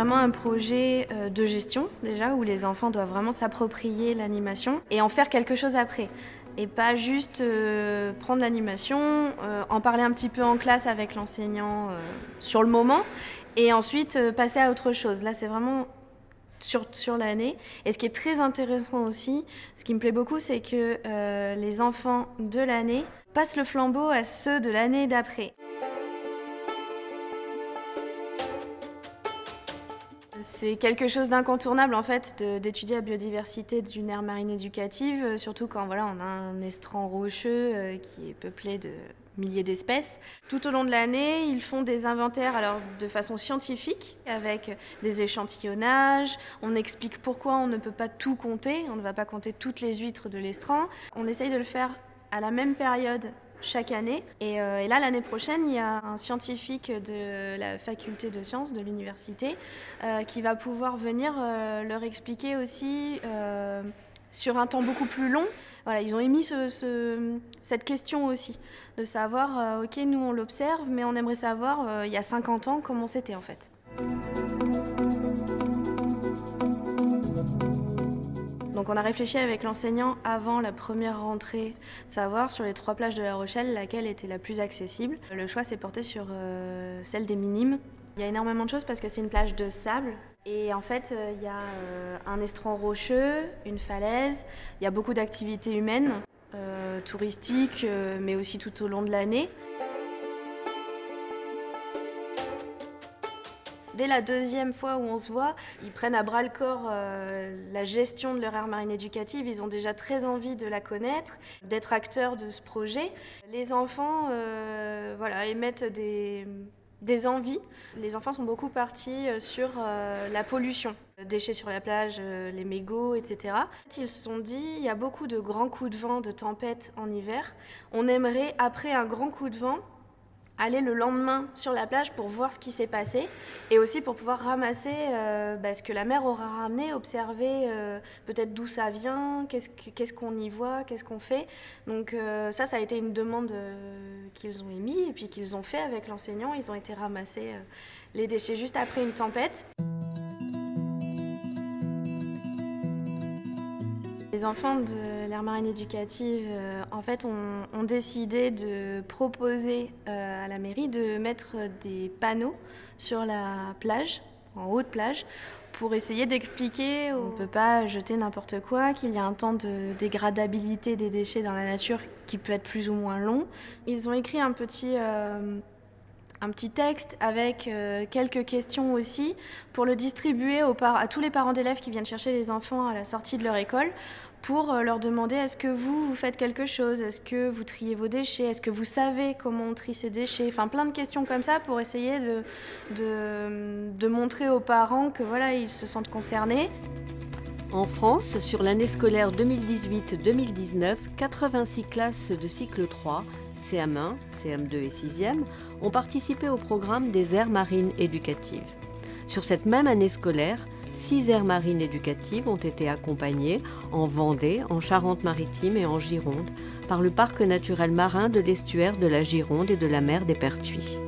vraiment un projet de gestion déjà, où les enfants doivent vraiment s'approprier l'animation et en faire quelque chose après. Et pas juste prendre l'animation, en parler un petit peu en classe avec l'enseignant sur le moment, et ensuite passer à autre chose. Là, c'est vraiment sur l'année. Et ce qui est très intéressant aussi, ce qui me plaît beaucoup, c'est que les enfants de l'année passent le flambeau à ceux de l'année d'après. C'est quelque chose d'incontournable en fait d'étudier la biodiversité d'une aire marine éducative, surtout quand voilà, on a un estran rocheux qui est peuplé de milliers d'espèces. Tout au long de l'année, ils font des inventaires alors, de façon scientifique, avec des échantillonnages. On explique pourquoi on ne peut pas tout compter, on ne va pas compter toutes les huîtres de l'estran. On essaye de le faire à la même période chaque année. Et là, l'année prochaine, il y a un scientifique de la faculté de sciences de l'université qui va pouvoir venir leur expliquer aussi sur un temps beaucoup plus long. Voilà, ils ont émis cette question aussi, de savoir, ok, nous on l'observe, mais on aimerait savoir, il y a 50 ans, comment c'était en fait. Donc on a réfléchi avec l'enseignant avant la première rentrée, savoir sur les 3 plages de La Rochelle, laquelle était la plus accessible. Le choix s'est porté sur celle des Minimes. Il y a énormément de choses parce que c'est une plage de sable. Et en fait, il y a un estran rocheux, une falaise, il y a beaucoup d'activités humaines, touristiques, mais aussi tout au long de l'année. Dès la 2e fois où on se voit, ils prennent à bras-le-corps la gestion de leur aire marine éducative. Ils ont déjà très envie de la connaître, d'être acteurs de ce projet. Les enfants émettent des envies. Les enfants sont beaucoup partis sur la pollution. Déchets sur la plage, les mégots, etc. Ils se sont dit, il y a beaucoup de grands coups de vent, de tempêtes en hiver. On aimerait, après un grand coup de vent, aller le lendemain sur la plage pour voir ce qui s'est passé et aussi pour pouvoir ramasser ce que la mer aura ramené, observer peut-être d'où ça vient, qu'est-ce qu'on y voit, qu'est-ce qu'on fait. Donc ça a été une demande qu'ils ont émise et puis qu'ils ont fait avec l'enseignant. Ils ont été ramasser les déchets juste après une tempête. Les enfants de l'aire marine éducative, en fait, ont décidé de proposer à la mairie de mettre des panneaux sur la plage, en haute plage, pour essayer d'expliquer qu'on ne peut pas jeter n'importe quoi, qu'il y a un temps de dégradabilité des déchets dans la nature qui peut être plus ou moins long. Ils ont écrit un petit texte avec quelques questions aussi pour le distribuer à tous les parents d'élèves qui viennent chercher les enfants à la sortie de leur école pour leur demander est-ce que vous faites quelque chose, est-ce que vous triez vos déchets, est-ce que vous savez comment on trie ces déchets, enfin plein de questions comme ça pour essayer de montrer aux parents que voilà, ils se sentent concernés. En France, sur l'année scolaire 2018-2019, 86 classes de cycle 3, CM1, CM2 et 6e, ont participé au programme des aires marines éducatives. Sur cette même année scolaire, 6 aires marines éducatives ont été accompagnées en Vendée, en Charente-Maritime et en Gironde par le parc naturel marin de l'estuaire de la Gironde et de la mer des Pertuis.